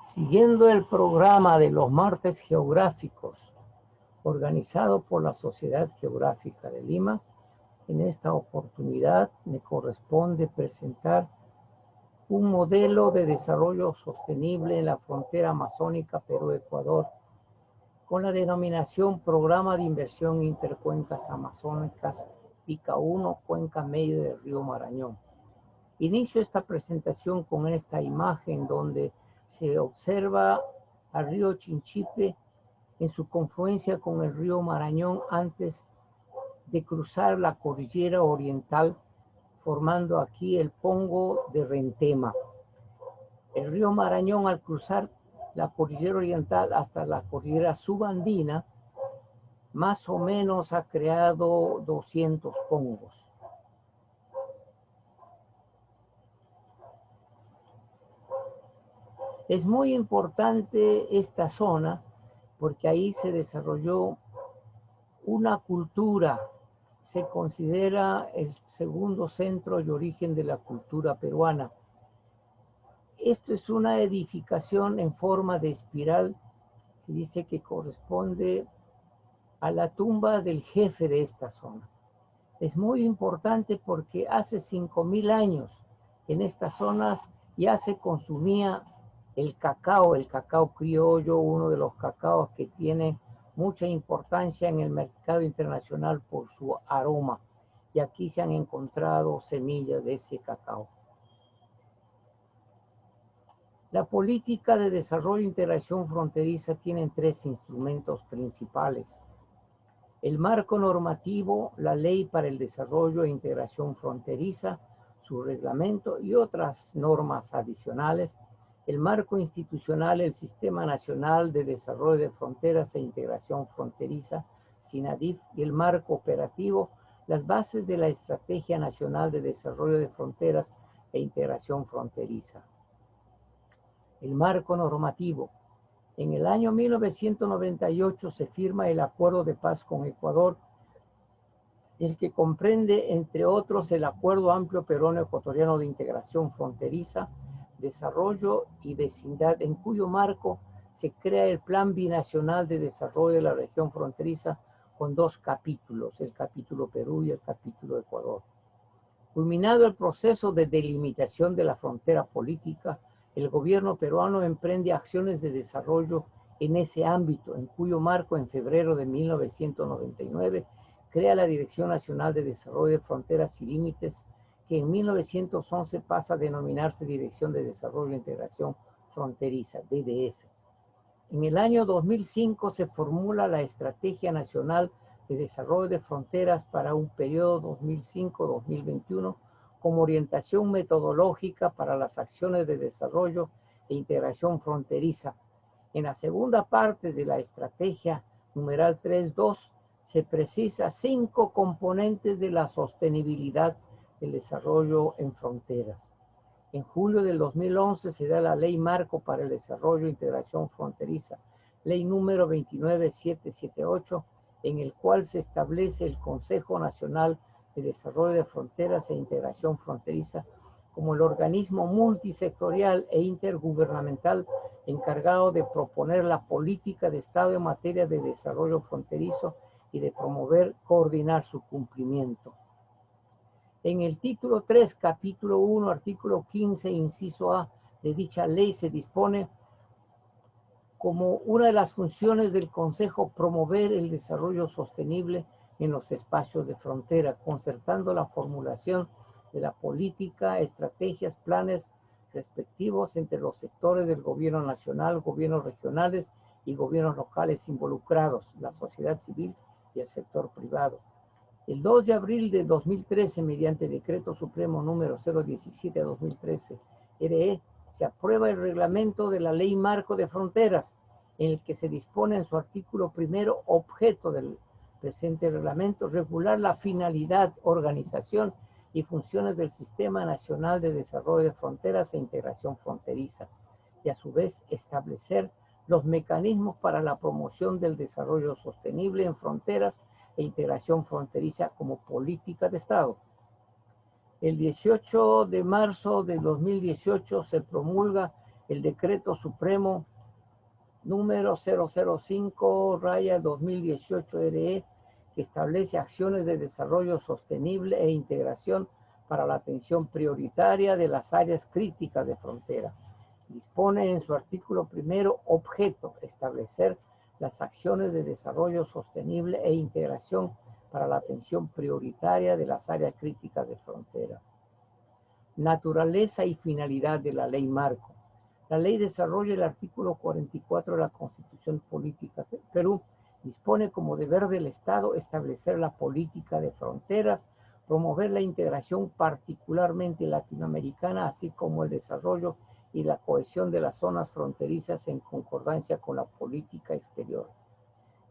Siguiendo el programa de los martes geográficos organizado por la Sociedad Geográfica de Lima, en esta oportunidad me corresponde presentar un modelo de desarrollo sostenible en la frontera amazónica Perú-Ecuador, con la denominación Programa de Inversión Intercuencas Amazónicas Pica 1, Cuenca Media del Río Marañón. Inicio esta presentación con esta imagen donde se observa al río Chinchipe en su confluencia con el río Marañón antes de cruzar la cordillera oriental, formando aquí el Pongo de Rentema. El río Marañón, al cruzar la cordillera oriental hasta la cordillera subandina, más o menos ha creado 200 pongos. Es muy importante esta zona porque ahí se desarrolló una cultura. Se considera el segundo centro y origen de la cultura peruana. Esto es una edificación en forma de espiral. Se dice que corresponde a la tumba del jefe de esta zona. Es muy importante porque hace 5.000 años en estas zonas ya se consumía el cacao criollo, uno de los cacaos que tiene mucha importancia en el mercado internacional por su aroma. Y aquí se han encontrado semillas de ese cacao. La política de desarrollo e integración fronteriza tiene tres instrumentos principales: el marco normativo, la Ley para el Desarrollo e Integración Fronteriza, su reglamento y otras normas adicionales; el marco institucional, el Sistema Nacional de Desarrollo de Fronteras e Integración Fronteriza, SINADIF; y el marco operativo, las bases de la Estrategia Nacional de Desarrollo de Fronteras e Integración Fronteriza. El marco normativo. En el año 1998 se firma el Acuerdo de Paz con Ecuador, el que comprende, entre otros, el Acuerdo Amplio Peruano-Ecuatoriano de Integración Fronteriza, Desarrollo y Vecindad, en cuyo marco se crea el Plan Binacional de Desarrollo de la Región Fronteriza con dos capítulos, el capítulo Perú y el capítulo Ecuador. Culminado el proceso de delimitación de la frontera política, el gobierno peruano emprende acciones de desarrollo en ese ámbito, en cuyo marco, en febrero de 1999, crea la Dirección Nacional de Desarrollo de Fronteras y Límites, que en 1911 pasa a denominarse Dirección de Desarrollo e Integración Fronteriza, DDF. En el año 2005 se formula la Estrategia Nacional de Desarrollo de Fronteras para un periodo 2005-2021 como orientación metodológica para las acciones de desarrollo e integración fronteriza. En la segunda parte de la estrategia, numeral 3.2, se precisa 5 componentes de la sostenibilidad del desarrollo en fronteras. En julio del 2011 se da la Ley Marco para el Desarrollo e Integración Fronteriza, Ley número 29778, en el cual se establece el Consejo Nacional de Desarrollo de Fronteras e Integración Fronteriza como el organismo multisectorial e intergubernamental encargado de proponer la política de Estado en materia de desarrollo fronterizo y de promover, coordinar su cumplimiento. En el título 3, capítulo 1, artículo 15, inciso A de dicha ley, se dispone como una de las funciones del Consejo promover el desarrollo sostenible en los espacios de frontera, concertando la formulación de la política, estrategias, planes respectivos entre los sectores del gobierno nacional, gobiernos regionales y gobiernos locales involucrados, la sociedad civil y el sector privado. El 2 de abril de 2013, mediante Decreto Supremo número 017-2013, RE, se aprueba el reglamento de la Ley Marco de Fronteras, en el que se dispone en su artículo primero, objeto del presente reglamento, regular la finalidad, organización y funciones del Sistema Nacional de Desarrollo de Fronteras e Integración Fronteriza, y a su vez establecer los mecanismos para la promoción del desarrollo sostenible en fronteras e integración fronteriza como política de Estado. El 18 de marzo de 2018 se promulga el Decreto Supremo número 005-2018-RE, que establece acciones de desarrollo sostenible e integración para la atención prioritaria de las áreas críticas de frontera. Dispone en su artículo primero objeto establecer las acciones de desarrollo sostenible e integración para la atención prioritaria de las áreas críticas de frontera. Naturaleza y finalidad de la ley marco. La ley desarrolla el artículo 44 de la Constitución Política de Perú. Dispone como deber del Estado establecer la política de fronteras, promover la integración particularmente latinoamericana, así como el desarrollo y la cohesión de las zonas fronterizas en concordancia con la política exterior.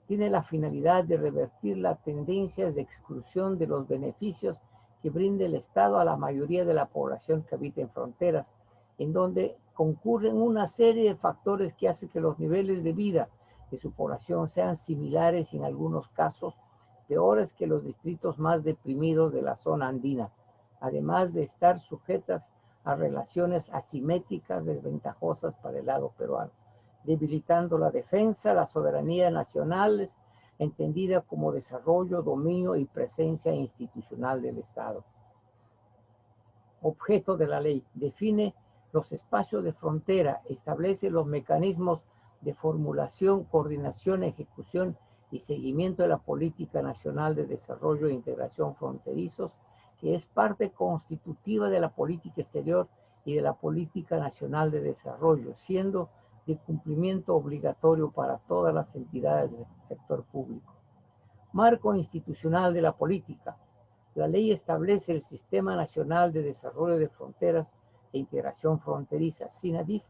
Tiene la finalidad de revertir las tendencias de exclusión de los beneficios que brinda el Estado a la mayoría de la población que habita en fronteras, en donde concurren una serie de factores que hacen que los niveles de vida de su población sean similares y en algunos casos peores que los distritos más deprimidos de la zona andina, además de estar sujetas a relaciones asimétricas desventajosas para el lado peruano, debilitando la defensa, la soberanía nacional, entendida como desarrollo, dominio y presencia institucional del Estado. Objeto de la ley: define los espacios de frontera, establece los mecanismos de formulación, coordinación, ejecución y seguimiento de la Política Nacional de Desarrollo e Integración Fronterizos, que es parte constitutiva de la política exterior y de la Política Nacional de Desarrollo, siendo de cumplimiento obligatorio para todas las entidades del sector público. Marco institucional de la política. La ley establece el Sistema Nacional de Desarrollo de Fronteras e Integración Fronteriza, SINADIF,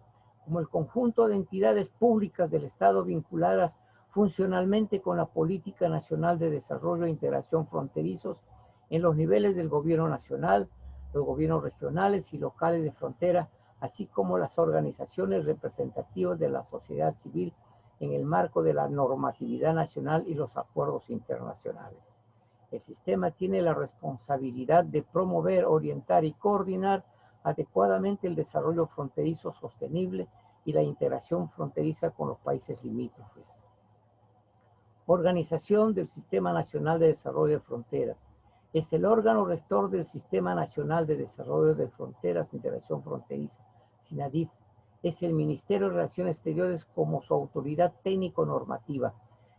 como el conjunto de entidades públicas del Estado vinculadas funcionalmente con la Política Nacional de Desarrollo e Integración Fronterizos en los niveles del gobierno nacional, los gobiernos regionales y locales de frontera, así como las organizaciones representativas de la sociedad civil en el marco de la normatividad nacional y los acuerdos internacionales. El sistema tiene la responsabilidad de promover, orientar y coordinar adecuadamente el desarrollo fronterizo sostenible y la integración fronteriza con los países limítrofes. Organización del Sistema Nacional de Desarrollo de Fronteras. Es el órgano rector del Sistema Nacional de Desarrollo de Fronteras e Integración Fronteriza, SINADIF. Es el Ministerio de Relaciones Exteriores como su autoridad técnico-normativa.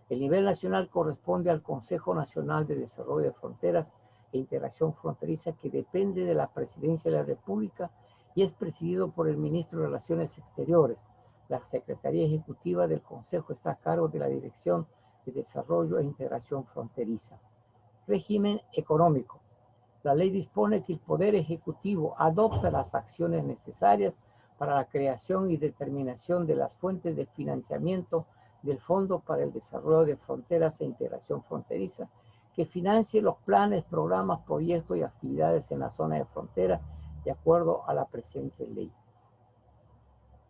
El nivel nacional corresponde al Consejo Nacional de Desarrollo de Fronteras e Integración Fronteriza, que depende de la Presidencia de la República y es presidido por el Ministro de Relaciones Exteriores. La Secretaría Ejecutiva del Consejo está a cargo de la Dirección de Desarrollo e Integración Fronteriza. Régimen económico. La ley dispone que el Poder Ejecutivo adopta las acciones necesarias para la creación y determinación de las fuentes de financiamiento del Fondo para el Desarrollo de Fronteras e Integración Fronteriza, que financie los planes, programas, proyectos y actividades en la zona de frontera de acuerdo a la presente ley.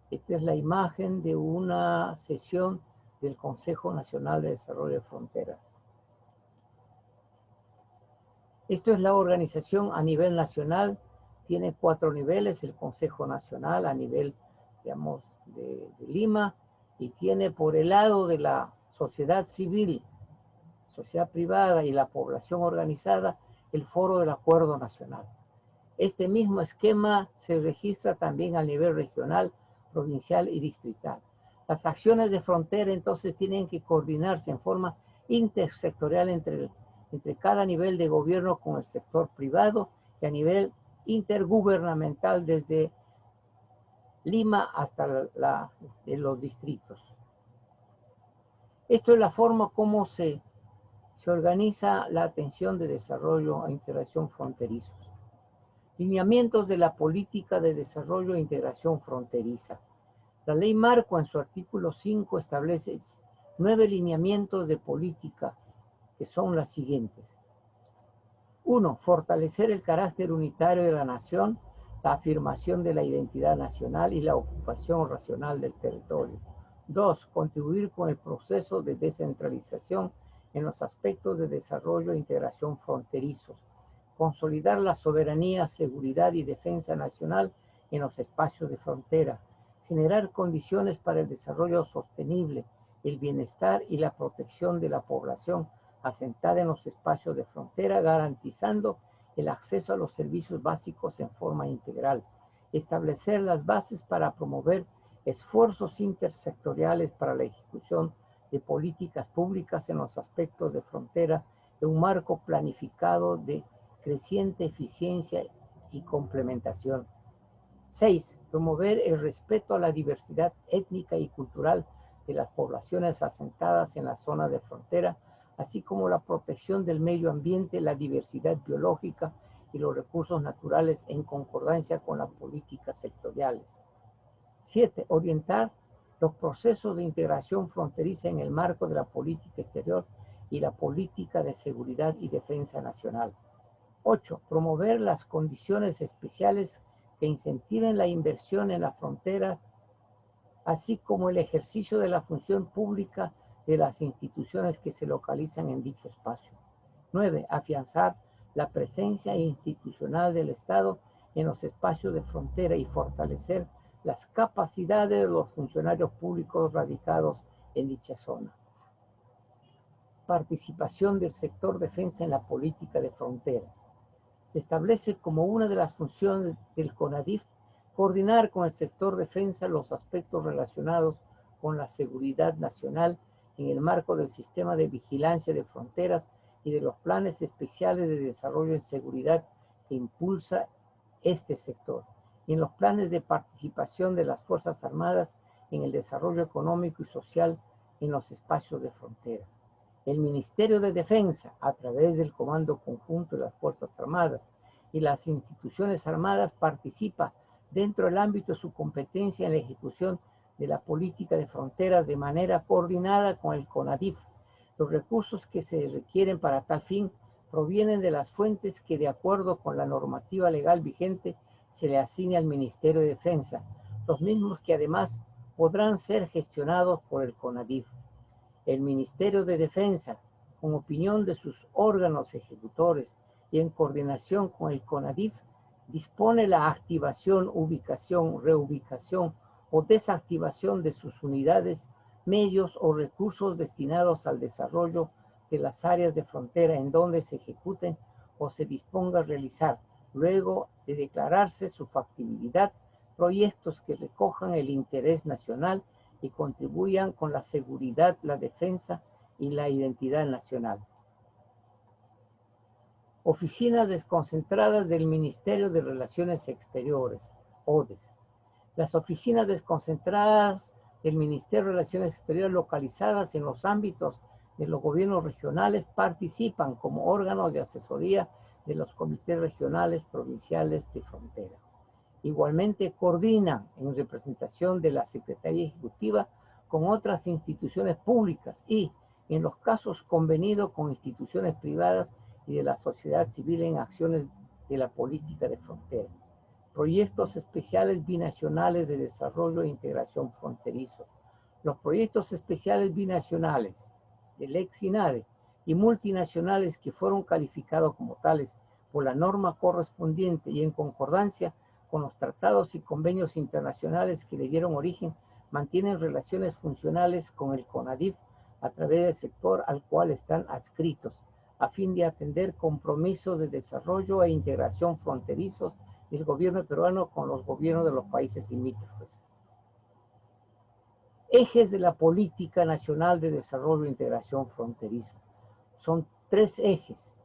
Esta es la imagen de una sesión del Consejo Nacional de Desarrollo de Fronteras. Esto es la organización a nivel nacional. Tiene 4 niveles: el Consejo Nacional a nivel, digamos, de Lima, y tiene por el lado de la sociedad civil, sociedad privada y la población organizada, el Foro del Acuerdo Nacional. Este mismo esquema se registra también a nivel regional, provincial y distrital. Las acciones de frontera entonces tienen que coordinarse en forma intersectorial entre cada nivel de gobierno con el sector privado y a nivel intergubernamental desde Lima hasta los distritos. Esto es la forma como se organiza la atención de desarrollo e integración fronterizos. Lineamientos de la política de desarrollo e integración fronteriza. La ley marco en su artículo 5 establece 9 lineamientos de política que son las siguientes. 1. Fortalecer el carácter unitario de la nación, la afirmación de la identidad nacional y la ocupación racional del territorio. 2. Contribuir con el proceso de descentralización en los aspectos de desarrollo e integración fronterizos, consolidar la soberanía, seguridad y defensa nacional en los espacios de frontera, generar condiciones para el desarrollo sostenible, el bienestar y la protección de la población asentada en los espacios de frontera, garantizando el acceso a los servicios básicos en forma integral, establecer las bases para promover esfuerzos intersectoriales para la ejecución de políticas públicas en los aspectos de frontera en un marco planificado de creciente eficiencia y complementación. 6. Promover el respeto a la diversidad étnica y cultural de las poblaciones asentadas en la zona de frontera, así como la protección del medio ambiente, la diversidad biológica y los recursos naturales en concordancia con las políticas sectoriales. 7. Orientar los procesos de integración fronteriza en el marco de la política exterior y la política de seguridad y defensa nacional. 8. Promover las condiciones especiales que incentiven la inversión en la frontera, así como el ejercicio de la función pública de las instituciones que se localizan en dicho espacio. 9. Afianzar la presencia institucional del Estado en los espacios de frontera y fortalecer las capacidades de los funcionarios públicos radicados en dicha zona. Participación del sector defensa en la política de fronteras. Se establece como una de las funciones del CONADIF coordinar con el sector defensa los aspectos relacionados con la seguridad nacional en el marco del sistema de vigilancia de fronteras y de los planes especiales de desarrollo en seguridad que impulsa este sector, y en los planes de participación de las Fuerzas Armadas en el desarrollo económico y social en los espacios de frontera. El Ministerio de Defensa, a través del Comando Conjunto de las Fuerzas Armadas y las instituciones armadas, participa dentro del ámbito de su competencia en la ejecución de la política de fronteras de manera coordinada con el CONADIF. Los recursos que se requieren para tal fin provienen de las fuentes que, de acuerdo con la normativa legal vigente, se le asigne al Ministerio de Defensa, los mismos que además podrán ser gestionados por el CONADIF. El Ministerio de Defensa, con opinión de sus órganos ejecutores y en coordinación con el CONADIF, dispone la activación, ubicación, reubicación o desactivación de sus unidades, medios o recursos destinados al desarrollo de las áreas de frontera en donde se ejecuten o se disponga a realizar, luego de declararse su factibilidad, proyectos que recojan el interés nacional y contribuyan con la seguridad, la defensa y la identidad nacional. Oficinas desconcentradas del Ministerio de Relaciones Exteriores, ODES. Las oficinas desconcentradas del Ministerio de Relaciones Exteriores localizadas en los ámbitos de los gobiernos regionales participan como órganos de asesoría de los comités regionales provinciales de frontera. Igualmente coordinan en representación de la Secretaría Ejecutiva con otras instituciones públicas y, en los casos convenidos, con instituciones privadas y de la sociedad civil en acciones de la política de frontera. Proyectos especiales binacionales de desarrollo e integración fronterizo. Los proyectos especiales binacionales del ex-INADE y multinacionales que fueron calificados como tales por la norma correspondiente y en concordancia con los tratados y convenios internacionales que le dieron origen, mantienen relaciones funcionales con el CONADIF a través del sector al cual están adscritos, a fin de atender compromisos de desarrollo e integración fronterizos del gobierno peruano con los gobiernos de los países limítrofes. Ejes de la Política Nacional de Desarrollo e Integración Fronteriza. Son 3 ejes.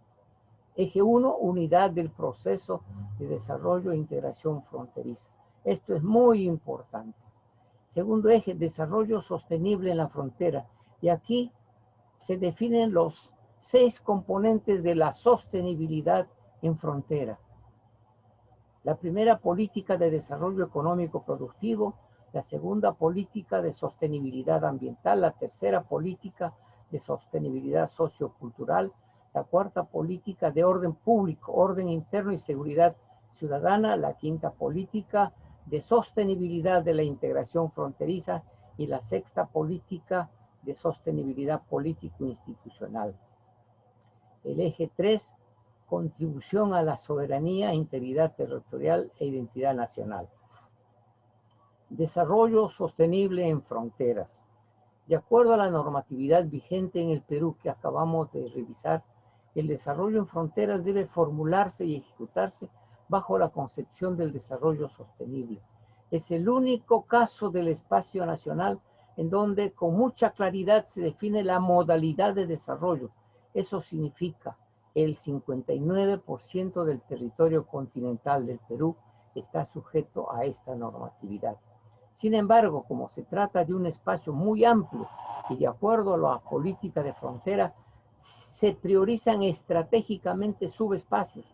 Eje 1, unidad del proceso de desarrollo e integración fronteriza. Esto es muy importante. Segundo eje, desarrollo sostenible en la frontera. Y aquí se definen los 6 componentes de la sostenibilidad en frontera. La primera, política de desarrollo económico productivo. La segunda, política de sostenibilidad ambiental. La tercera, política de sostenibilidad sociocultural. La cuarta, política de orden público, orden interno y seguridad ciudadana. La quinta, política de sostenibilidad de la integración fronteriza. Y la sexta, política de sostenibilidad político-institucional. El eje 3, contribución a la soberanía, integridad territorial e identidad nacional. Desarrollo sostenible en fronteras. De acuerdo a la normatividad vigente en el Perú que acabamos de revisar, el desarrollo en fronteras debe formularse y ejecutarse bajo la concepción del desarrollo sostenible. Es el único caso del espacio nacional en donde con mucha claridad se define la modalidad de desarrollo. Eso significa el 59% del territorio continental del Perú está sujeto a esta normatividad. Sin embargo, como se trata de un espacio muy amplio y de acuerdo a la política de frontera, se priorizan estratégicamente subespacios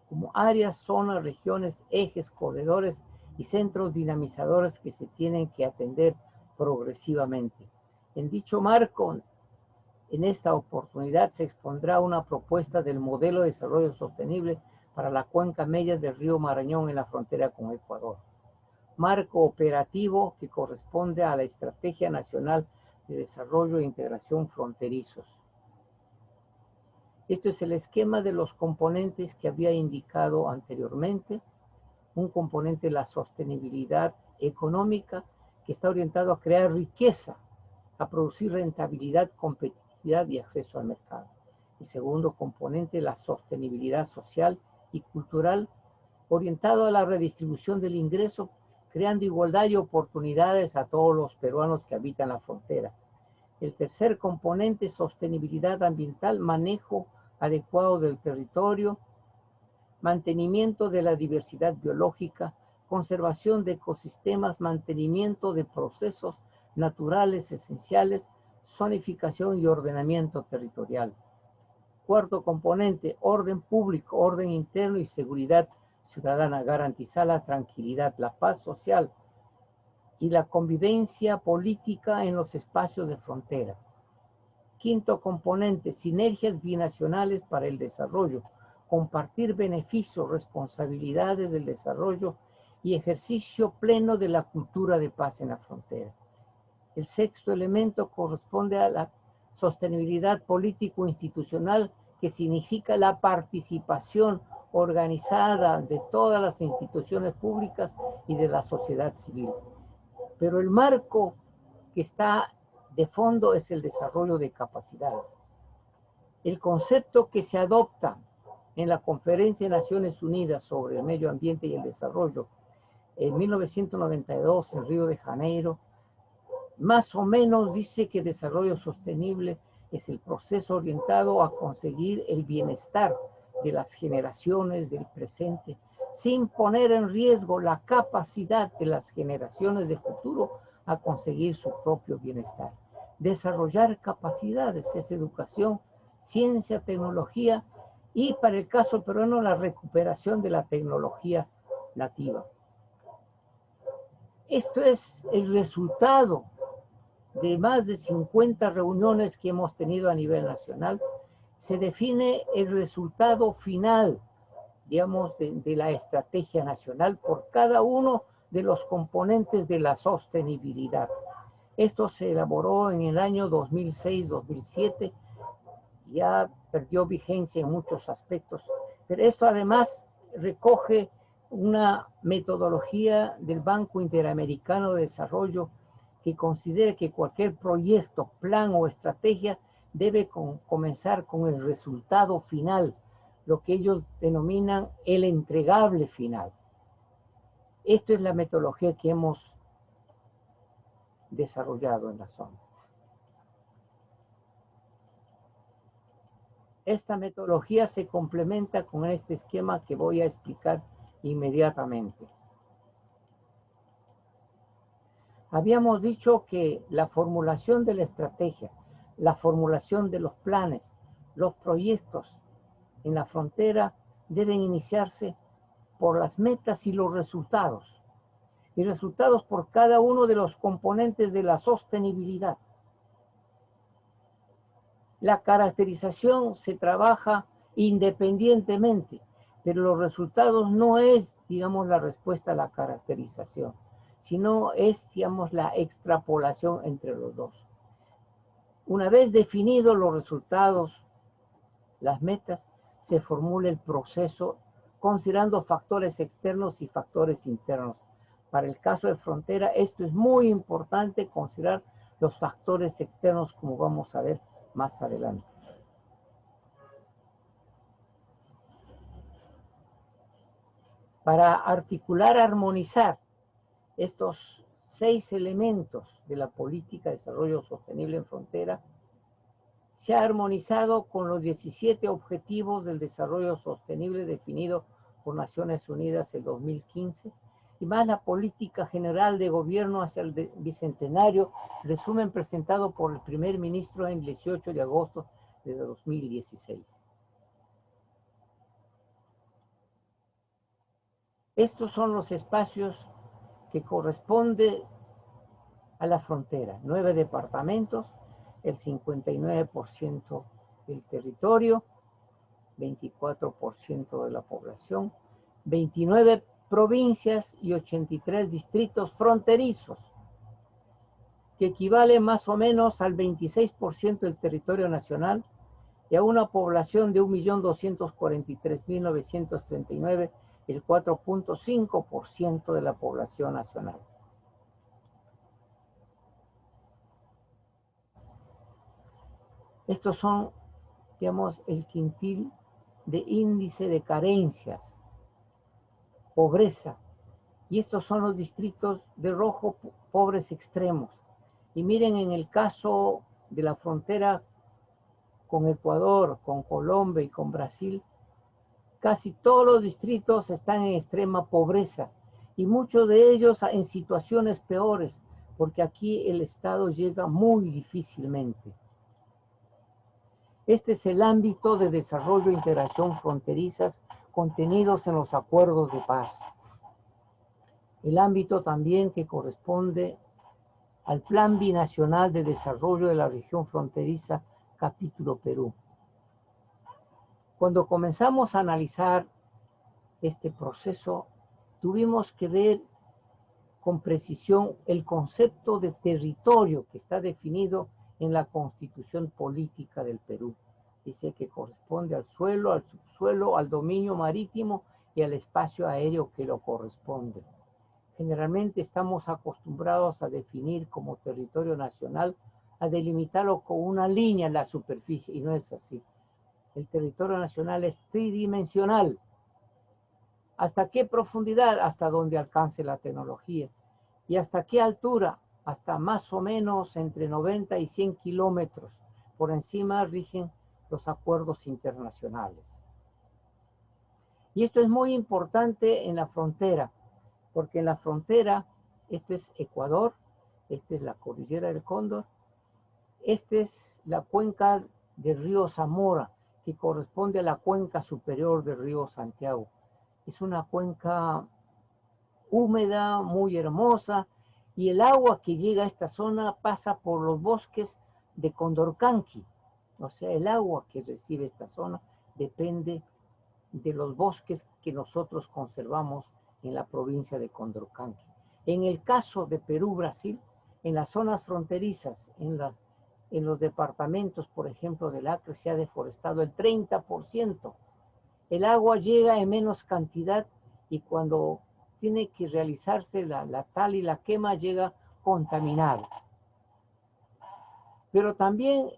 como áreas, zonas, regiones, ejes, corredores y centros dinamizadores que se tienen que atender progresivamente. En dicho marco, en esta oportunidad se expondrá una propuesta del modelo de desarrollo sostenible para la cuenca media del río Marañón en la frontera con Ecuador. Marco operativo que corresponde a la Estrategia Nacional de Desarrollo e Integración Fronterizos. Esto es el esquema de los componentes que había indicado anteriormente. Un componente, la sostenibilidad económica, que está orientado a crear riqueza, a producir rentabilidad, competitividad y acceso al mercado. El segundo componente, la sostenibilidad social y cultural, orientado a la redistribución del ingreso, creando igualdad y oportunidades a todos los peruanos que habitan la frontera. El tercer componente, sostenibilidad ambiental, manejo adecuado del territorio, mantenimiento de la diversidad biológica, conservación de ecosistemas, mantenimiento de procesos naturales esenciales, zonificación y ordenamiento territorial. Cuarto componente, orden público, orden interno y seguridad ciudadana, garantizar la tranquilidad, la paz social y la convivencia política en los espacios de frontera. Quinto componente, sinergias binacionales para el desarrollo, compartir beneficios, responsabilidades del desarrollo y ejercicio pleno de la cultura de paz en la frontera. El sexto elemento corresponde a la sostenibilidad político-institucional, que significa la participación organizada de todas las instituciones públicas y de la sociedad civil. Pero el marco que está de fondo es el desarrollo de capacidades. El concepto que se adopta en la Conferencia de Naciones Unidas sobre el Medio Ambiente y el Desarrollo en 1992 en Río de Janeiro, más o menos dice que desarrollo sostenible es el proceso orientado a conseguir el bienestar de las generaciones del presente, sin poner en riesgo la capacidad de las generaciones del futuro a conseguir su propio bienestar. Desarrollar capacidades es educación, ciencia, tecnología y, para el caso peruano, la recuperación de la tecnología nativa. Esto es el resultado de más de 50 reuniones que hemos tenido a nivel nacional. Se define el resultado final, digamos, de la estrategia nacional por cada uno de los componentes de la sostenibilidad. Esto se elaboró en el año 2006-2007, ya perdió vigencia en muchos aspectos, pero esto además recoge una metodología del Banco Interamericano de Desarrollo que considera que cualquier proyecto, plan o estrategia debe comenzar con el resultado final, lo que ellos denominan el entregable final. Esto es la metodología que hemos desarrollado en la zona. Esta metodología se complementa con este esquema que voy a explicar inmediatamente. Habíamos dicho que la formulación de la estrategia, la formulación de los planes, los proyectos en la frontera deben iniciarse por las metas y los resultados. Y resultados por cada uno de los componentes de la sostenibilidad. La caracterización se trabaja independientemente, pero los resultados no es, digamos, la respuesta a la caracterización, sino es, digamos, la extrapolación entre los dos. Una vez definidos los resultados, las metas, se formule el proceso considerando factores externos y factores internos. Para el caso de frontera, esto es muy importante considerar los factores externos, como vamos a ver más adelante. Para articular, armonizar estos 6 elementos de la política de desarrollo sostenible en frontera, se ha armonizado con los 17 objetivos del desarrollo sostenible definido por Naciones Unidas en 2015, y más la política general de gobierno hacia el bicentenario, resumen presentado por el primer ministro el 18 de agosto de 2016. Estos son los espacios que corresponden a la frontera: 9 departamentos, el 59% del territorio, 24% de la población, 29 provincias y 83 distritos fronterizos, que equivale más o menos al 26% del territorio nacional y a una población de 1.243.939, el 4.5% de la población nacional. Estos son, digamos, el quintil de índice de carencias, pobreza, y estos son los distritos de rojo, pobres extremos. Y miren, en el caso de la frontera con Ecuador, con Colombia y con Brasil, casi todos los distritos están en extrema pobreza y muchos de ellos en situaciones peores, porque aquí el Estado llega muy difícilmente. Este es el ámbito de desarrollo e integración fronterizas contenidos en los acuerdos de paz. El ámbito también que corresponde al Plan Binacional de Desarrollo de la Región Fronteriza, capítulo Perú. Cuando comenzamos a analizar este proceso, tuvimos que ver con precisión el concepto de territorio que está definido en la Constitución Política del Perú. Dice que corresponde al suelo, al subsuelo, al dominio marítimo y al espacio aéreo que lo corresponde. Generalmente estamos acostumbrados a definir como territorio nacional, a delimitarlo con una línea en la superficie, y no es así. El territorio nacional es tridimensional. ¿Hasta qué profundidad? Hasta donde alcance la tecnología. ¿Y hasta qué altura? Hasta más o menos entre 90 y 100 kilómetros. Por encima rigen los acuerdos internacionales. Y esto es muy importante en la frontera, porque en la frontera, este es Ecuador, esta es la cordillera del Cóndor, esta es la cuenca del río Zamora, que corresponde a la cuenca superior del río Santiago. Es una cuenca húmeda, muy hermosa, y el agua que llega a esta zona pasa por los bosques de Condorcanqui. O sea, el agua que recibe esta zona depende de los bosques que nosotros conservamos en la provincia de Condorcanqui. En el caso de Perú-Brasil, en las zonas fronterizas, en los departamentos, por ejemplo, del Acre, se ha deforestado el 30%. El agua llega en menos cantidad y cuando tiene que realizarse la tala y la quema llega contaminada. Pero también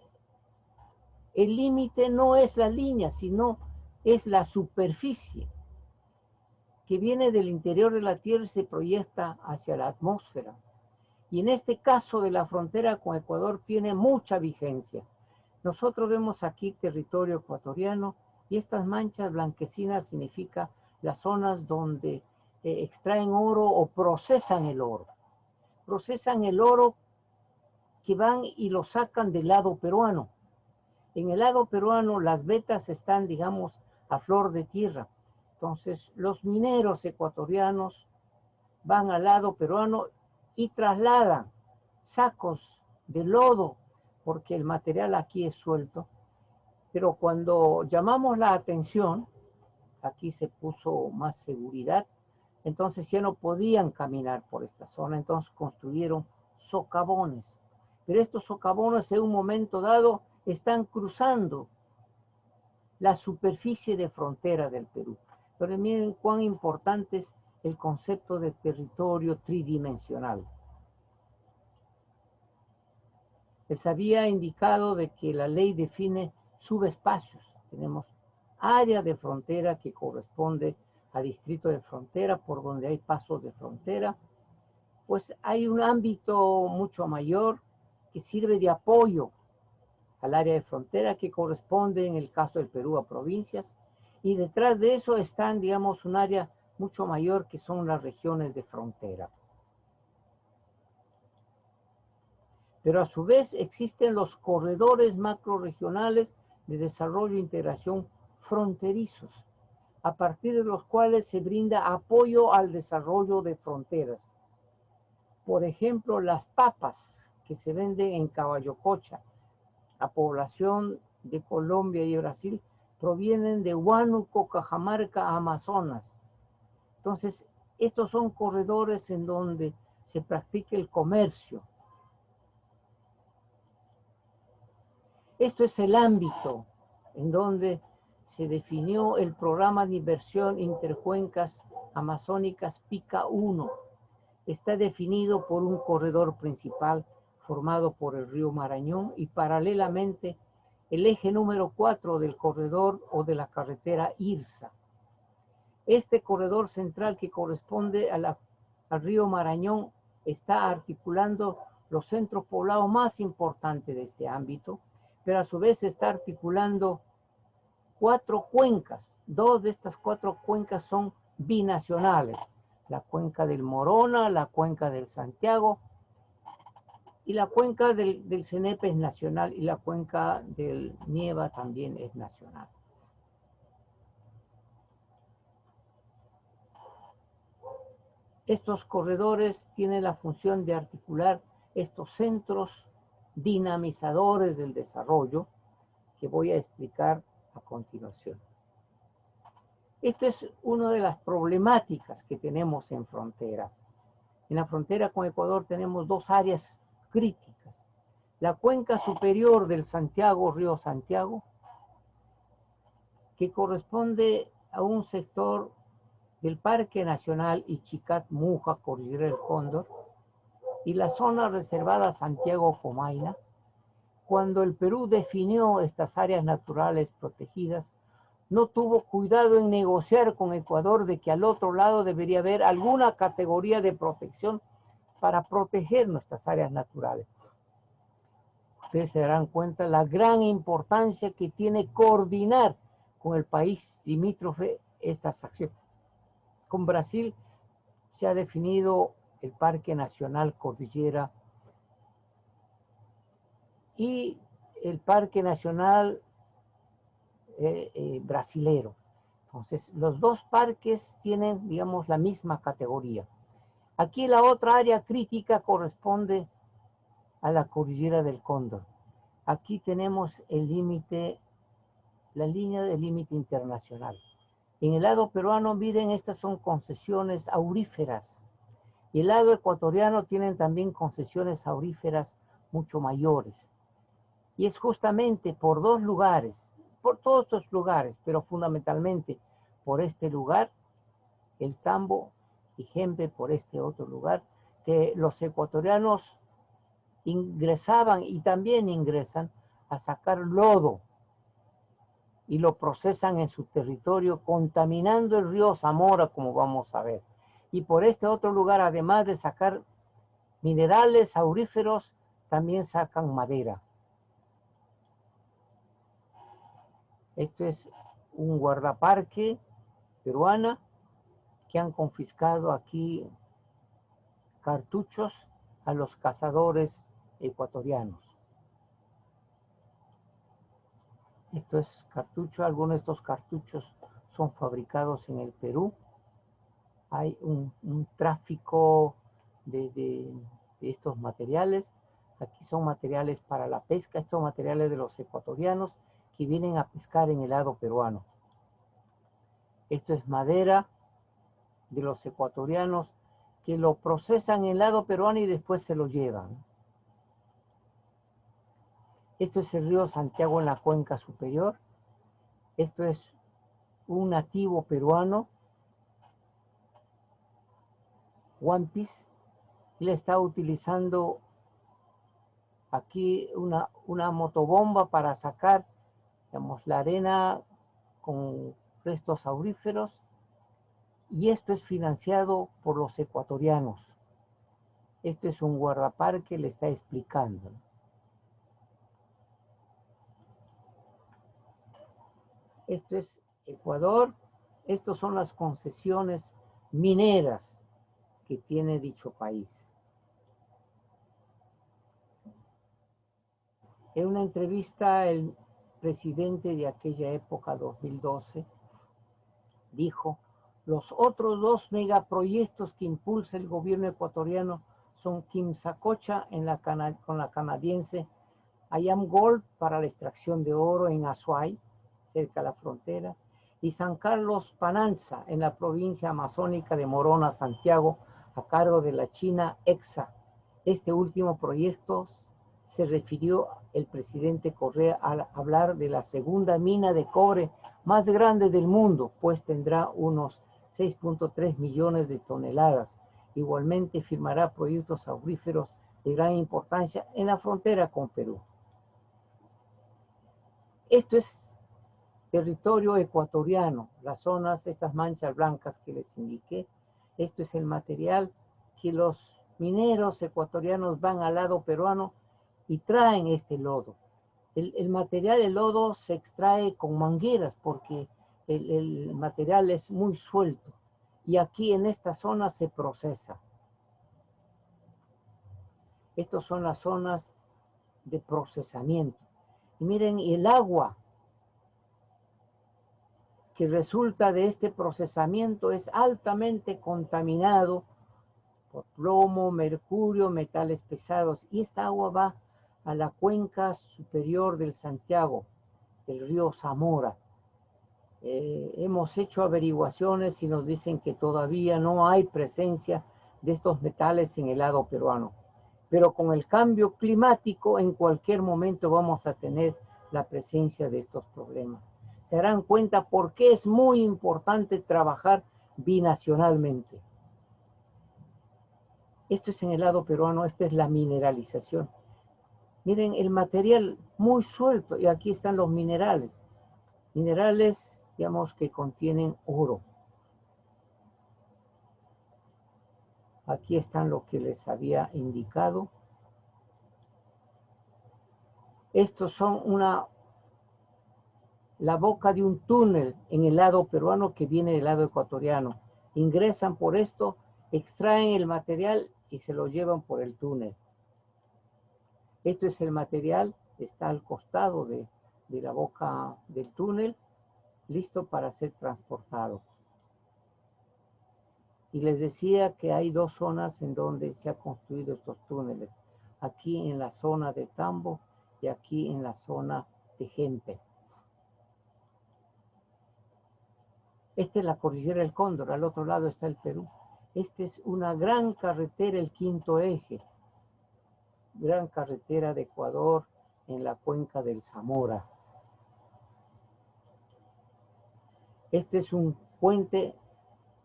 el límite no es la línea, sino es la superficie que viene del interior de la Tierra y se proyecta hacia la atmósfera. Y en este caso de la frontera con Ecuador tiene mucha vigencia. Nosotros vemos aquí territorio ecuatoriano y estas manchas blanquecinas significan las zonas donde extraen oro o procesan el oro. Procesan el oro que van y lo sacan del lado peruano. En el lado peruano las vetas están, digamos, a flor de tierra. Entonces los mineros ecuatorianos van al lado peruano y trasladan sacos de lodo, porque el material aquí es suelto. Pero cuando llamamos la atención, aquí se puso más seguridad, entonces ya no podían caminar por esta zona, entonces construyeron socavones. Pero estos socavones en un momento dado están cruzando la superficie de frontera del Perú. Pero miren cuán importante es el concepto de territorio tridimensional. Les había indicado de que la ley define subespacios. Tenemos área de frontera que corresponde a distrito de frontera por donde hay pasos de frontera. Pues hay un ámbito mucho mayor que sirve de apoyo al área de frontera que corresponde en el caso del Perú a provincias, y detrás de eso están, digamos, un área mucho mayor que son las regiones de frontera. Pero a su vez existen los corredores macrorregionales de desarrollo e integración fronterizos, a partir de los cuales se brinda apoyo al desarrollo de fronteras. Por ejemplo, las papas que se venden en Caballococha, la población de Colombia y Brasil, provienen de Huánuco, Cajamarca, Amazonas. Entonces, estos son corredores en donde se practica el comercio. Esto es el ámbito en donde se definió el programa de inversión intercuencas amazónicas PICA 1. Está definido por un corredor principal formado por el río Marañón y paralelamente el eje número 4 del corredor o de la carretera IRSA. Este corredor central que corresponde al río Marañón está articulando los centros poblados más importantes de este ámbito, pero a su vez está articulando 4 cuencas. 2 de estas 4 cuencas son binacionales: la cuenca del Morona, la cuenca del Santiago, y la cuenca del Cenepe es nacional, y la cuenca del Nieva también es nacional. Estos corredores tienen la función de articular estos centros dinamizadores del desarrollo que voy a explicar a continuación. Esta es una de las problemáticas que tenemos en frontera. En la frontera con Ecuador tenemos 2 áreas críticas: la cuenca superior del Santiago, río Santiago, que corresponde a un sector del Parque Nacional Ichicat-Muja, Cordillera del Cóndor, y la zona reservada Santiago-Comaina. Cuando el Perú definió estas áreas naturales protegidas, no tuvo cuidado en negociar con Ecuador de que al otro lado debería haber alguna categoría de protección para proteger nuestras áreas naturales. Ustedes se darán cuenta la gran importancia que tiene coordinar con el país limítrofe estas acciones. Con Brasil se ha definido el Parque Nacional Cordillera y el Parque Nacional Brasilero. Entonces, los 2 parques tienen, digamos, la misma categoría. Aquí la otra área crítica corresponde a la Cordillera del Cóndor. Aquí tenemos el límite, la línea de límite internacional. En el lado peruano, miren, estas son concesiones auríferas. Y el lado ecuatoriano tienen también concesiones auríferas mucho mayores. Y es justamente por 2 lugares, por todos estos lugares, pero fundamentalmente por este lugar, el Tambo, y Jembe por este otro lugar, que los ecuatorianos ingresaban y también ingresan a sacar lodo y lo procesan en su territorio, contaminando el río Zamora, como vamos a ver. Y por este otro lugar, además de sacar minerales auríferos, también sacan madera. Esto es un guardaparque peruana que han confiscado aquí cartuchos a los cazadores ecuatorianos. Esto es cartucho. Algunos de estos cartuchos son fabricados en el Perú. Hay un tráfico de estos materiales. Aquí son materiales para la pesca. Estos materiales de los ecuatorianos que vienen a pescar en el lado peruano. Esto es madera de los ecuatorianos que lo procesan en el lado peruano y después se lo llevan. Esto es el río Santiago en la cuenca superior. Esto es un nativo peruano, One Piece. Él está utilizando aquí una motobomba para sacar, digamos, la arena con restos auríferos, y esto es financiado por los ecuatorianos. Esto es un guardaparque, le está explicando. Esto es Ecuador. Estas son las concesiones mineras que tiene dicho país. En una entrevista, el presidente de aquella época, 2012, dijo: los otros dos megaproyectos que impulsa el gobierno ecuatoriano son Quimsacocha con la canadiense IAM Gold para la extracción de oro en Azuay, cerca de la frontera, y San Carlos Pananza en la provincia amazónica de Morona, Santiago, a cargo de la China EXA. Este último proyecto se refirió el presidente Correa al hablar de la segunda mina de cobre más grande del mundo, pues tendrá unos 6.3 millones de toneladas. Igualmente firmará proyectos auríferos de gran importancia en la frontera con Perú. Esto es territorio ecuatoriano, las zonas, estas manchas blancas que les indiqué. Esto es el material que los mineros ecuatorianos van al lado peruano y traen este lodo. El material del lodo se extrae con mangueras porque el material es muy suelto, y aquí en esta zona se procesa. Estas son las zonas de procesamiento. Y miren, el agua que resulta de este procesamiento es altamente contaminado por plomo, mercurio, metales pesados, y esta agua va a la cuenca superior del Santiago, del río Zamora. Hemos hecho averiguaciones y nos dicen que todavía no hay presencia de estos metales en el lado peruano, pero con el cambio climático en cualquier momento vamos a tener la presencia de estos problemas. Se darán cuenta por qué es muy importante trabajar binacionalmente. Esto es en el lado peruano, esta es la mineralización. Miren el material muy suelto, y aquí están los minerales. Minerales, digamos, que contienen oro. Aquí están lo que les había indicado. Estos son la boca de un túnel en el lado peruano que viene del lado ecuatoriano. Ingresan por esto, extraen el material y se lo llevan por el túnel. Esto es el material, está al costado de la boca del túnel, listo para ser transportado. Y les decía que hay dos zonas en donde se han construido estos túneles. Aquí en la zona de Tambo y aquí en la zona de Jempe. Esta es la cordillera del Cóndor, al otro lado está el Perú. Esta es una gran carretera, el quinto eje, gran carretera de Ecuador en la cuenca del Zamora. Este es un puente,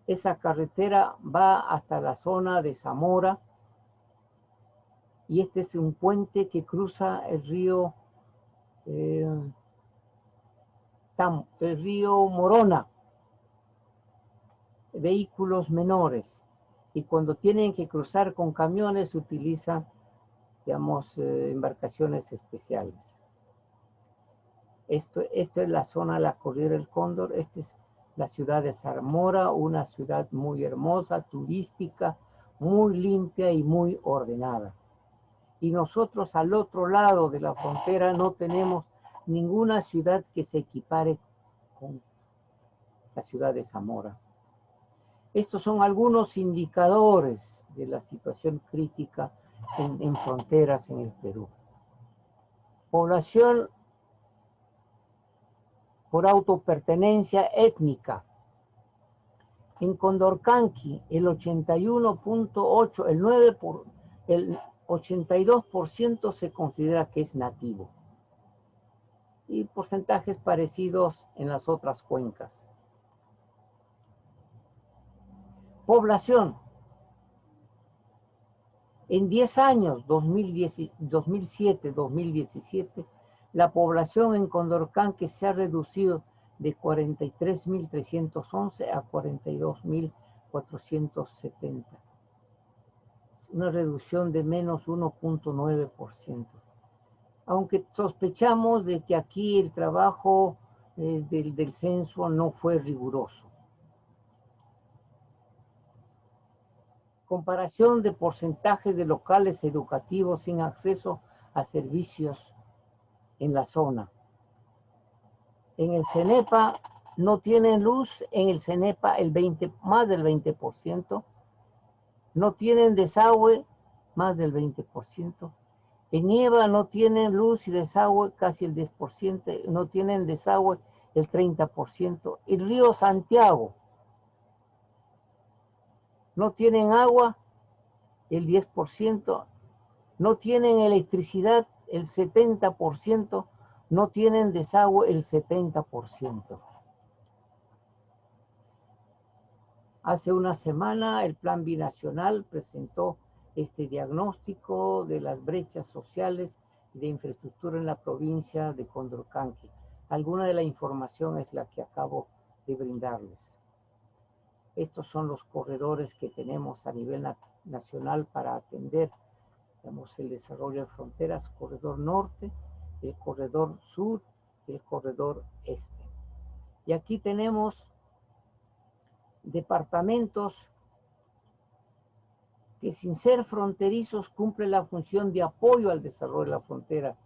esa carretera va hasta la zona de Zamora, y este es un puente que cruza el río Morona, vehículos menores, y cuando tienen que cruzar con camiones utilizan, digamos, embarcaciones especiales. Esto es la zona de la Cordillera del Cóndor. Esta es la ciudad de Zamora, una ciudad muy hermosa, turística, muy limpia y muy ordenada. Y nosotros al otro lado de la frontera no tenemos ninguna ciudad que se equipare con la ciudad de Zamora. Estos son algunos indicadores de la situación crítica en fronteras en el Perú. Población por autopertenencia étnica. En Condorcanqui, el 81.8, el 82% se considera que es nativo. y porcentajes parecidos en las otras cuencas. Población. En 10 años, 2007-2017, la población en Condorcanqui se ha reducido de 43.311 a 42.470. Una reducción de menos 1.9%. Aunque sospechamos de que aquí el trabajo del censo no fue riguroso. Comparación de porcentajes de locales educativos sin acceso a servicios en la zona. En el CENEPA no tienen luz, en el CENEPA más del 20%, no tienen desagüe, más del 20%, en Nieva no tienen luz y desagüe, casi el 10%, no tienen desagüe el 30%, el río Santiago no tienen agua el 10%, no tienen electricidad el 70%, no tienen desagüe el 70%. Hace una semana el Plan Binacional presentó este diagnóstico de las brechas sociales y de infraestructura en la provincia de Condorcanqui. Alguna de la información es la que acabo de brindarles. Estos son los corredores que tenemos a nivel nacional para atender, digamos, el desarrollo de fronteras, corredor norte, el corredor sur y el corredor este. Y aquí tenemos departamentos que sin ser fronterizos cumplen la función de apoyo al desarrollo de la frontera.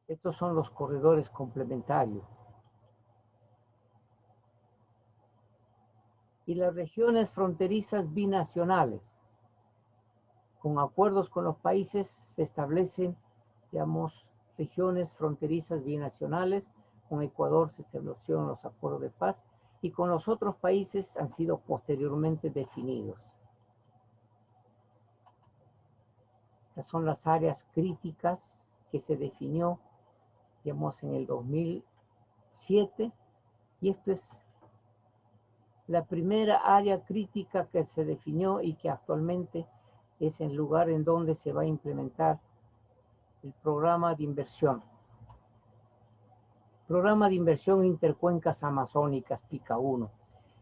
Estos son los corredores complementarios. Y las regiones fronterizas binacionales. Con acuerdos con los países se establecen, digamos, regiones fronterizas binacionales. Con Ecuador se establecieron los acuerdos de paz y con los otros países han sido posteriormente definidos. Estas son las áreas críticas que se definió, digamos, en el 2007, y esto es la primera área crítica que se definió y que actualmente es el lugar en donde se va a implementar el programa de inversión. Programa de inversión Intercuencas Amazónicas, PICA 1.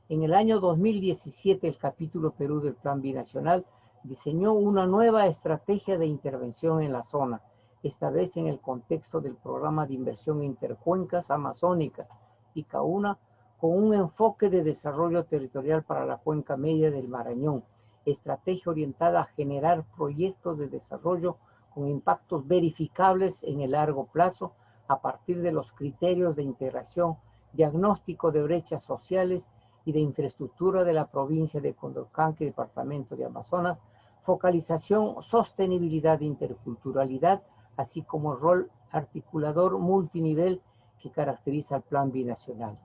En el año 2017, el capítulo Perú del Plan Binacional diseñó una nueva estrategia de intervención en la zona, esta vez en el contexto del programa de inversión Intercuencas Amazónicas, PICA 1, con un enfoque de desarrollo territorial para la cuenca media del Marañón, estrategia orientada a generar proyectos de desarrollo con impactos verificables en el largo plazo a partir de los criterios de integración, diagnóstico de brechas sociales y de infraestructura de la provincia de Condorcanqui, departamento de Amazonas, focalización, sostenibilidad e interculturalidad, así como rol articulador multinivel que caracteriza el Plan Binacional.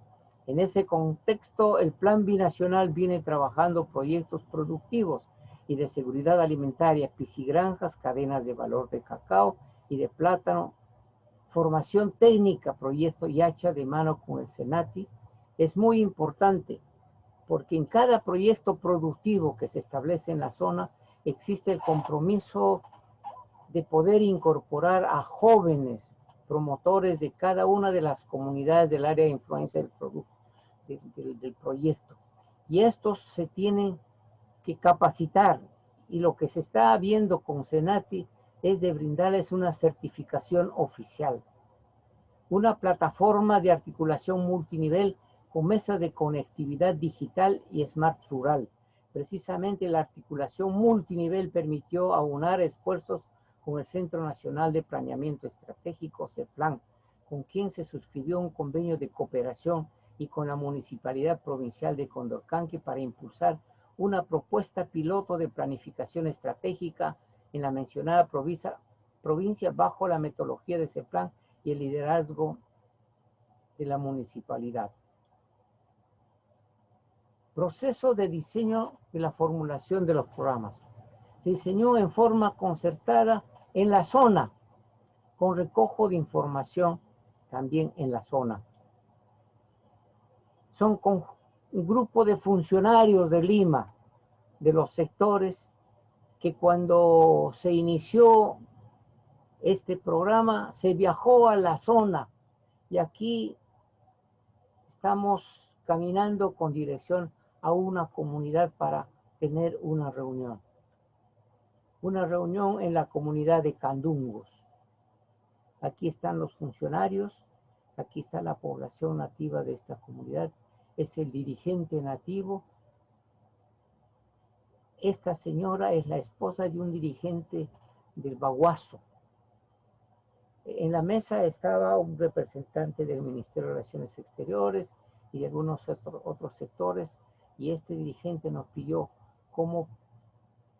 En ese contexto, el Plan Binacional viene trabajando proyectos productivos y de seguridad alimentaria, piscigranjas, cadenas de valor de cacao y de plátano, formación técnica, proyecto Yacha de mano con el Senati. Es muy importante porque en cada proyecto productivo que se establece en la zona existe el compromiso de poder incorporar a jóvenes promotores de cada una de las comunidades del área de influencia del producto, del proyecto. Y estos se tienen que capacitar, y lo que se está viendo con Senati es de brindarles una certificación oficial, una plataforma de articulación multinivel con mesas de conectividad digital y Smart Rural. Precisamente la articulación multinivel permitió aunar esfuerzos con el Centro Nacional de Planeamiento Estratégico, CEPLAN, con quien se suscribió un convenio de cooperación, y con la Municipalidad Provincial de Condorcanqui para impulsar una propuesta piloto de planificación estratégica en la mencionada provincia bajo la metodología de CEPLAN y el liderazgo de la municipalidad. Proceso de diseño y la formulación de los programas. Se diseñó en forma concertada en la zona, con recojo de información también en la zona. Son con un grupo de funcionarios de Lima, de los sectores, que cuando se inició este programa se viajó a la zona y aquí estamos caminando con dirección a una comunidad para tener una reunión. Una reunión en la comunidad de Candungos. Aquí están los funcionarios, aquí está la población nativa de esta comunidad, es el dirigente nativo. Esta señora es la esposa de un dirigente del Baguazo. En la mesa estaba un representante del Ministerio de Relaciones Exteriores y de algunos otros sectores, y este dirigente nos pidió como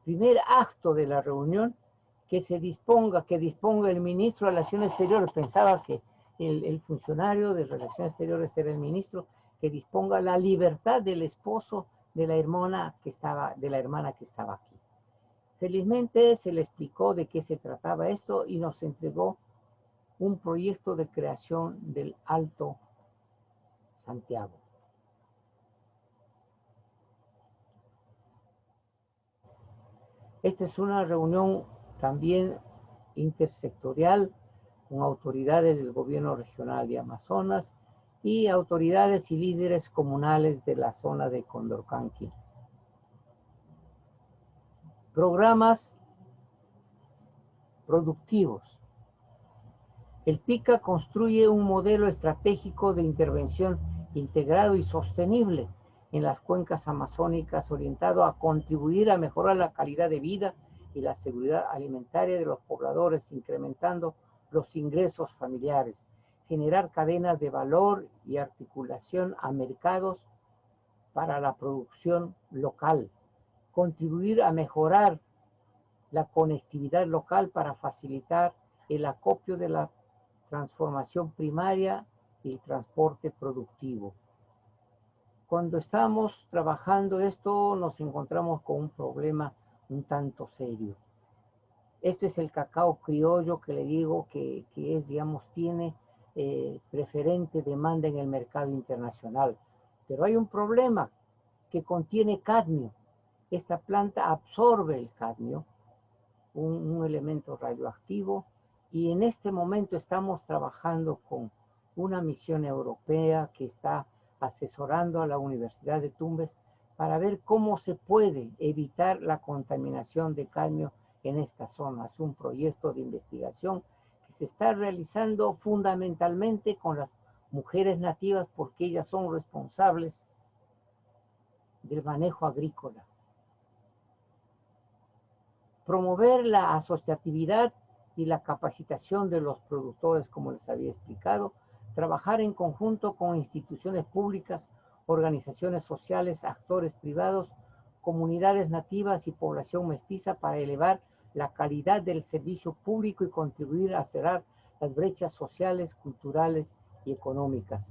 primer acto de la reunión que disponga el ministro de Relaciones Exteriores. Pensaba que el funcionario de Relaciones Exteriores era el ministro, que disponga la libertad del esposo de la hermana que estaba aquí. Felizmente se le explicó de qué se trataba esto y nos entregó un proyecto de creación del Alto Santiago. Esta es una reunión también intersectorial con autoridades del gobierno regional de Amazonas y autoridades y líderes comunales de la zona de Condorcanqui. Programas productivos. El PICA construye un modelo estratégico de intervención integrado y sostenible en las cuencas amazónicas, orientado a contribuir a mejorar la calidad de vida y la seguridad alimentaria de los pobladores, incrementando los ingresos familiares, generar cadenas de valor y articulación a mercados para la producción local, contribuir a mejorar la conectividad local para facilitar el acopio de la transformación primaria y el transporte productivo. Cuando estamos trabajando esto nos encontramos con un problema un tanto serio. Este es el cacao criollo que le digo que es, digamos, tiene preferente demanda en el mercado internacional. Pero hay un problema, que contiene cadmio. Esta planta absorbe el cadmio, un elemento radioactivo, y en este momento estamos trabajando con una misión europea que está asesorando a la Universidad de Tumbes para ver cómo se puede evitar la contaminación de cadmio en esta zona. Es un proyecto de investigación que se está realizando fundamentalmente con las mujeres nativas porque ellas son responsables del manejo agrícola. Promover la asociatividad y la capacitación de los productores, como les había explicado, trabajar en conjunto con instituciones públicas, organizaciones sociales, actores privados, comunidades nativas y población mestiza para elevar la calidad del servicio público y contribuir a cerrar las brechas sociales, culturales y económicas.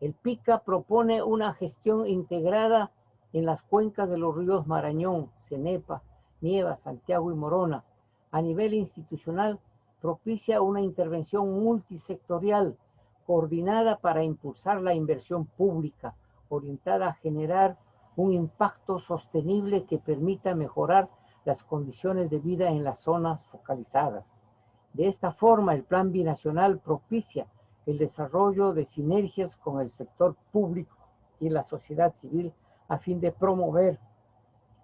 El PICA propone una gestión integrada en las cuencas de los ríos Marañón, Cenepa, Nieva, Santiago y Morona. A nivel institucional, propicia una intervención multisectorial coordinada para impulsar la inversión pública, orientada a generar un impacto sostenible que permita mejorar las condiciones de vida en las zonas focalizadas. De esta forma, el Plan Binacional propicia el desarrollo de sinergias con el sector público y la sociedad civil a fin de promover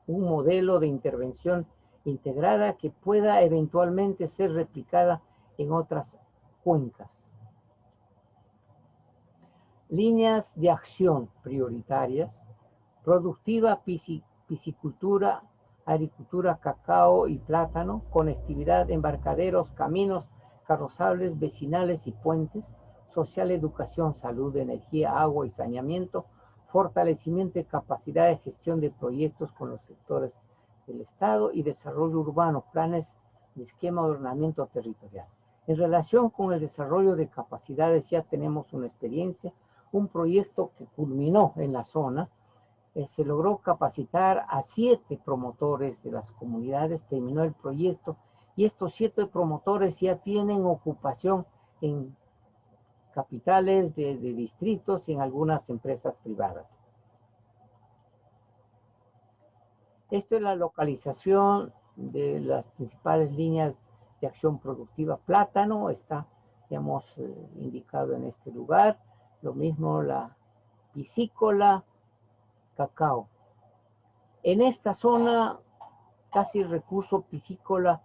un modelo de intervención integrada que pueda eventualmente ser replicada en otras cuencas. Líneas de acción prioritarias: productiva piscicultura, agricultura, cacao y plátano, conectividad, embarcaderos, caminos, carrozables, vecinales y puentes, social, educación, salud, energía, agua y saneamiento, fortalecimiento de capacidad de gestión de proyectos con los sectores del Estado y desarrollo urbano, planes de esquema de ordenamiento territorial. En relación con el desarrollo de capacidades ya tenemos una experiencia un proyecto que culminó en la zona. Se logró capacitar a 7 promotores de las comunidades, terminó el proyecto, y estos 7 promotores ya tienen ocupación en capitales de distritos y en algunas empresas privadas. Esto es la localización de las principales líneas de acción productiva. Plátano está, digamos, indicado en este lugar. Lo mismo la piscícola, cacao. En esta zona, casi el recurso piscícola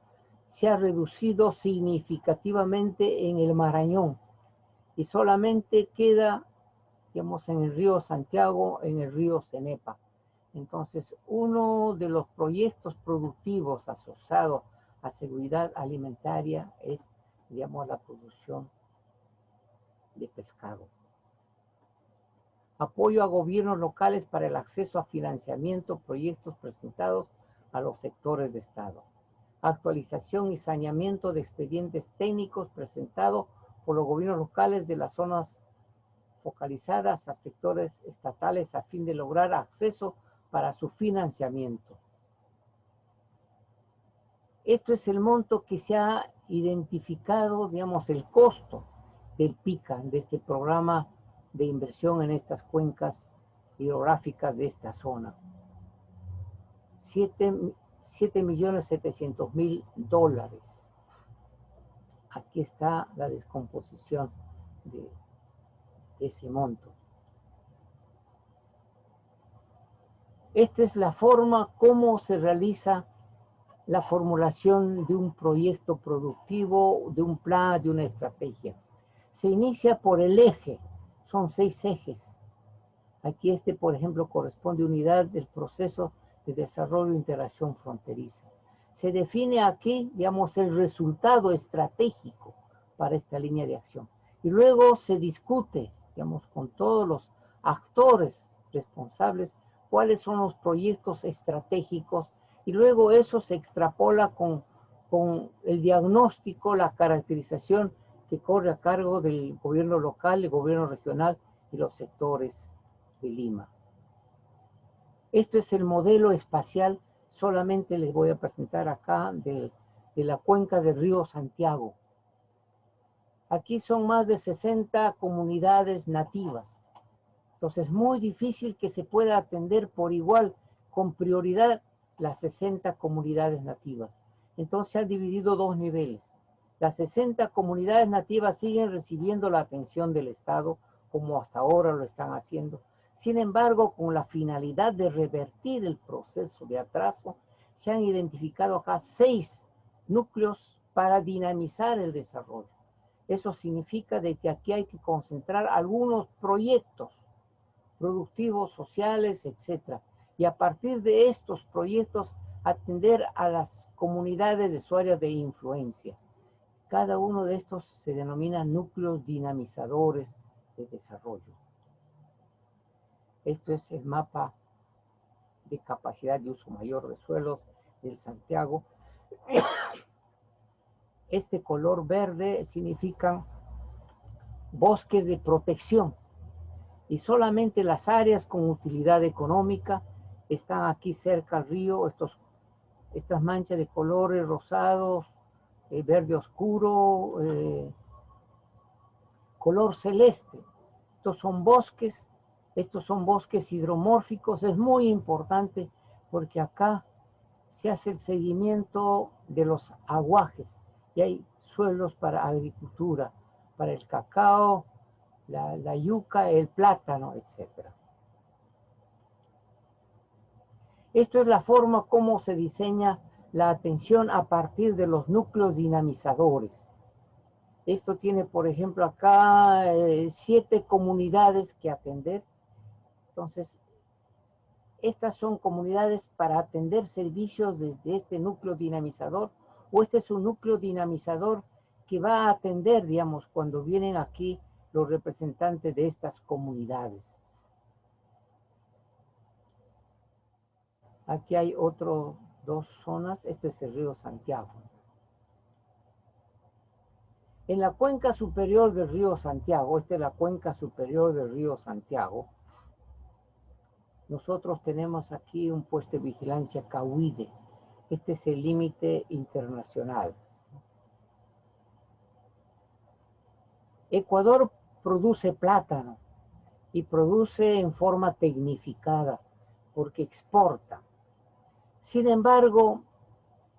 se ha reducido significativamente en el Marañón y solamente queda, digamos, en el río Santiago, en el río Cenepa. Entonces, uno de los proyectos productivos asociados a seguridad alimentaria es, digamos, la producción de pescado. Apoyo a gobiernos locales para el acceso a financiamiento, proyectos presentados a los sectores de Estado. Actualización y saneamiento de expedientes técnicos presentados por los gobiernos locales de las zonas focalizadas a sectores estatales a fin de lograr acceso para su financiamiento. Esto es el monto que se ha identificado, digamos, el costo del PICA, de este programa de inversión en estas cuencas hidrográficas de esta zona. $7.700.000. Aquí está la descomposición de ese monto. Esta es la forma como se realiza la formulación de un proyecto productivo, de un plan, de una estrategia. Se inicia por el eje, son 6 ejes. Aquí por ejemplo, corresponde a unidad del proceso de desarrollo e interacción fronteriza. Se define aquí, digamos, el resultado estratégico para esta línea de acción. Y luego se discute, digamos, con todos los actores responsables cuáles son los proyectos estratégicos y luego eso se extrapola con el diagnóstico, la caracterización que corre a cargo del gobierno local, el gobierno regional y los sectores de Lima. Esto es el modelo espacial, solamente les voy a presentar acá de la cuenca del río Santiago. Aquí son más de 60 comunidades nativas. Entonces es muy difícil que se pueda atender por igual, con prioridad, las 60 comunidades nativas. Entonces se han dividido 2 niveles. Las 60 comunidades nativas siguen recibiendo la atención del Estado, como hasta ahora lo están haciendo. Sin embargo, con la finalidad de revertir el proceso de atraso, se han identificado acá 6 núcleos para dinamizar el desarrollo. Eso significa de que aquí hay que concentrar algunos proyectos productivos, sociales, etc. Y a partir de estos proyectos atender a las comunidades de su área de influencia. Cada uno de estos se denomina núcleos dinamizadores de desarrollo. Esto es el mapa de capacidad de uso mayor de suelos del Santiago. Este color verde significan bosques de protección y solamente las áreas con utilidad económica están aquí cerca al río. Estas manchas de colores rosados, verde oscuro, color celeste. Estos son bosques hidromórficos. Es muy importante porque acá se hace el seguimiento de los aguajes y hay suelos para agricultura, para el cacao, la yuca, el plátano, etc. Esto es la forma como se diseña la atención a partir de los núcleos dinamizadores. Esto tiene, por ejemplo, acá 7 comunidades que atender. Entonces, estas son comunidades para atender servicios desde este núcleo dinamizador, o este es un núcleo dinamizador que va a atender, digamos, cuando vienen aquí los representantes de estas comunidades. Aquí hay otras 2 zonas. Este es el río Santiago. En la cuenca superior del río Santiago, esta es la cuenca superior del río Santiago, nosotros tenemos aquí un puesto de vigilancia Cahuide. Este es el límite internacional. Ecuador produce plátano y produce en forma tecnificada porque exporta. Sin embargo,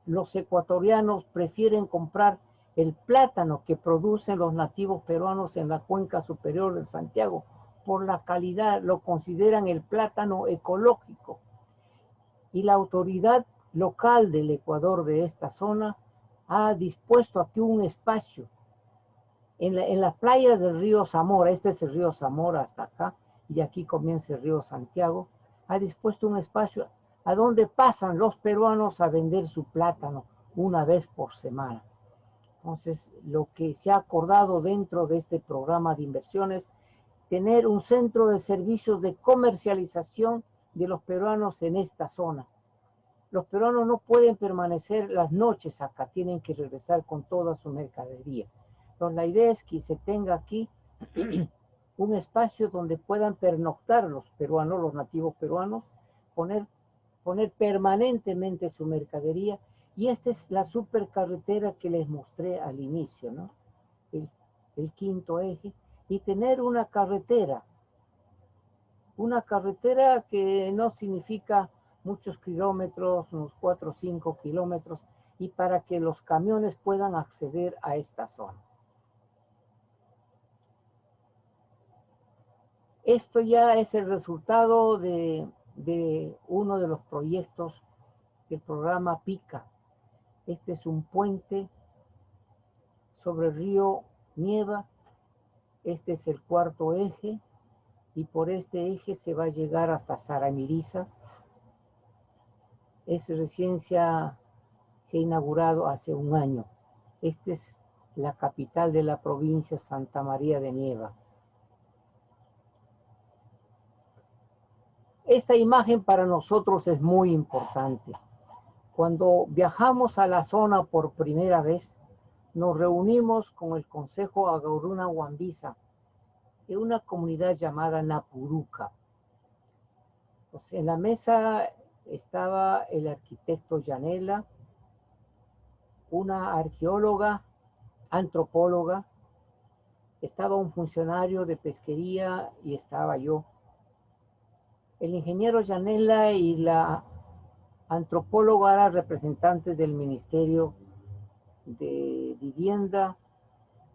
los ecuatorianos prefieren comprar el plátano que producen los nativos peruanos en la cuenca superior del Santiago por la calidad, lo consideran el plátano ecológico. Y la autoridad local del Ecuador de esta zona ha dispuesto aquí un espacio en las playas del río Zamora. Este es el río Zamora hasta acá, y aquí comienza el río Santiago. Ha dispuesto un espacio a donde pasan los peruanos a vender su plátano una vez por semana. Entonces, lo que se ha acordado dentro de este programa de inversiones, tener un centro de servicios de comercialización de los peruanos en esta zona. Los peruanos no pueden permanecer las noches acá, tienen que regresar con toda su mercadería. Entonces, la idea es que se tenga aquí un espacio donde puedan pernoctar los peruanos, los nativos peruanos, poner permanentemente su mercadería. Y esta es la supercarretera que les mostré al inicio, ¿no? El quinto eje, y tener una carretera que no significa muchos kilómetros, unos 4 o 5 kilómetros, y para que los camiones puedan acceder a esta zona. Esto ya es el resultado de uno de los proyectos del programa PICA. Este es un puente sobre el río Nieva. Este es el cuarto eje, y por este eje se va a llegar hasta Saramiriza. Recién se ha inaugurado hace un año. Esta es la capital de la provincia, Santa María de Nieva. Esta imagen para nosotros es muy importante. Cuando viajamos a la zona por primera vez, nos reunimos con el Consejo Agauruna Huambiza de una comunidad llamada Napuruca. Pues en la mesa estaba el arquitecto Yanela, una arqueóloga, antropóloga, estaba un funcionario de pesquería y estaba yo. El ingeniero Yanela y la antropóloga eran representantes del Ministerio de Vivienda,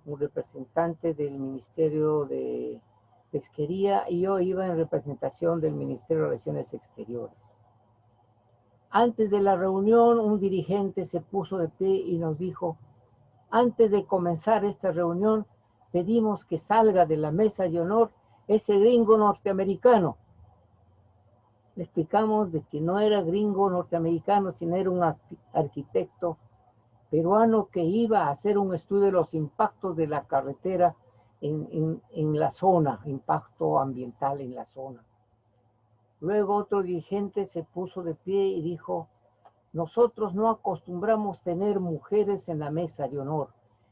un representante del Ministerio de Pesquería, y yo iba en representación del Ministerio de Relaciones Exteriores. Antes de la reunión, un dirigente se puso de pie y nos dijo: antes de comenzar esta reunión, pedimos que salga de la mesa de honor ese gringo norteamericano. Le explicamos de que no era gringo norteamericano, sino era un arquitecto peruano que iba a hacer un estudio de los impactos de la carretera en la zona, impacto ambiental en la zona. Luego otro dirigente se puso de pie y dijo: nosotros no acostumbramos tener mujeres en la mesa de honor,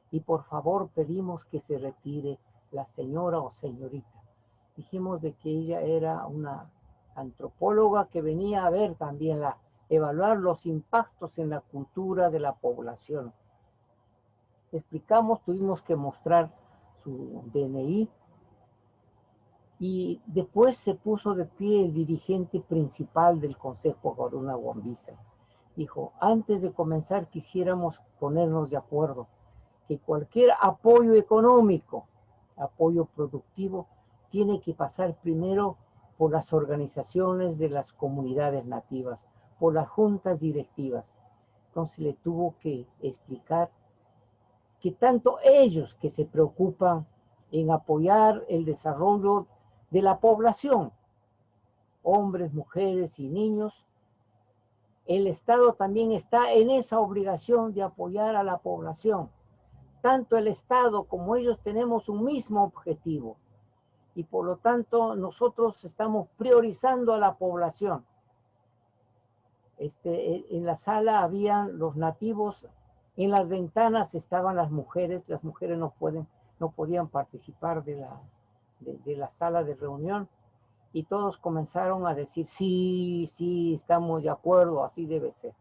y por favor pedimos que se retire la señora o señorita. Dijimos de que ella era una antropóloga que venía a ver también, evaluar los impactos en la cultura de la población. Explicamos, tuvimos que mostrar su DNI, y después se puso de pie el dirigente principal del Consejo Agauruna Huambiza. Dijo: antes de comenzar quisiéramos ponernos de acuerdo que cualquier apoyo económico, apoyo productivo, tiene que pasar primero por las organizaciones de las comunidades nativas, por las juntas directivas. Entonces le tuvo que explicar que tanto ellos que se preocupan en apoyar el desarrollo de la población, hombres, mujeres y niños, el Estado también está en esa obligación de apoyar a la población. Tanto el Estado como ellos tenemos un mismo objetivo, y por lo tanto nosotros estamos priorizando a la población. En la sala habían los nativos En las ventanas estaban las mujeres no podían participar de la sala de reunión, y todos comenzaron a decir, sí, sí, estamos de acuerdo, así debe ser.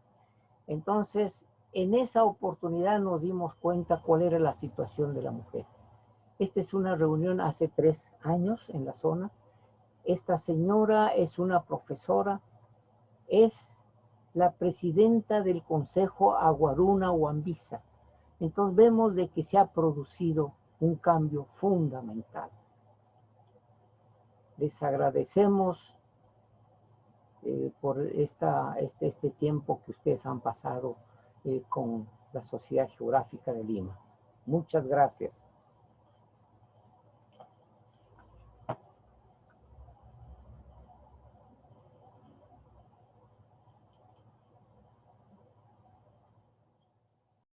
Entonces, en esa oportunidad nos dimos cuenta cuál era la situación de la mujer. Esta es una reunión hace 3 años en la zona. Esta señora es una profesora, es la presidenta del Consejo Aguaruna Huambiza. Entonces vemos de que se ha producido un cambio fundamental. Les agradecemos por este tiempo que ustedes han pasado con la Sociedad Geográfica de Lima. Muchas gracias.